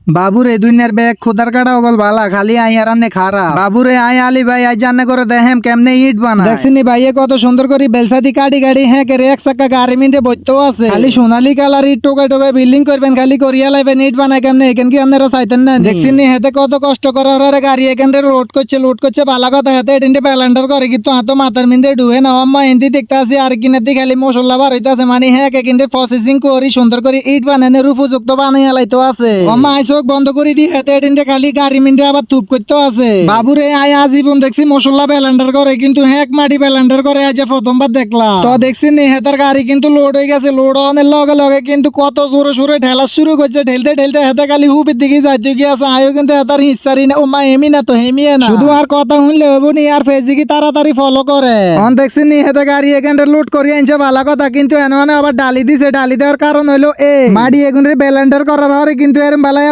বাবুরে দুনিয়ার ব্যাগ খোদার কাটা অগল ভালা খালি আই আরান্নে খারা বাবুরে আই আলি ভাই আই জানে করে দেহেম কেমনে ইট বানায় দেখছিনি ভাইয়ে কত সুন্দর করে বেলসাদি কাটি গাড়ি হ্যাঁ কে এক চাকা গাড়ি মিন্টে বইতেও আছে খালি সোনালি কালার ইট টোকায় টোকায় বিল্ডিং করবেন খালি করিয়া লাইবেন ইট বানায় কেমনে এখান কি আপনারা চাইতেন না দেখছিনি হেতে কত কষ্ট করার গাড়ি এখানটা লোড করছে ভালো কথা হেতে এটিনটে প্যালেন্ডার করে কিন্তু হাতো মাথার মিন্দে ডুয়ে না আম্মা এন্দি দেখতে আছে আর কিনার দিকে খালি মশলা বার হইতাছে মানে হ্যাঁ কিন্তু প্রসেসিং করি সুন্দর করে ইট বানানোর উপযুক্ত বানাইয়া লাইতো আছে আম্মা চোখ বন্ধ করে দিয়ে হেতে এটিনটে খালি গাড়ি মিন্টে আবার তুপ করতে আছে বাবুরে আয় আজীবন দেখছি মশলা ব্যালেন্ডার করে কিন্তু হ্যাঁ মাটি ব্যালেন্ডার করে আজ প্রথমবার দেখলাম তো দেখছি নি হেতার গাড়ি কিন্তু লোড হয়ে গেছে লোড হওয়ার লগে লগে কিন্তু কত জোরে সোরে ঠেলা শুরু করছে ঠেলতে ঠেলতে হেতে খালি হুপির দিকে যাইতে গিয়েছে আয়ো কিন্তু হেতার হিসারি না ও মা এমি না তো হেমিয়ে না শুধু আর কথা শুনলে হবো নি আর ফেসবুকে তাড়াতাড়ি ফলো করে অন দেখছি নি হেতে গাড়ি এখানটা লোড করে আনছে ভালো কথা কিন্তু এনে আবার ডালি দিছে ডালি দেওয়ার কারণ হইলো এ মাটি এগুনের ব্যালেন্ডার করার হরে কিন্তু এরম বেলায়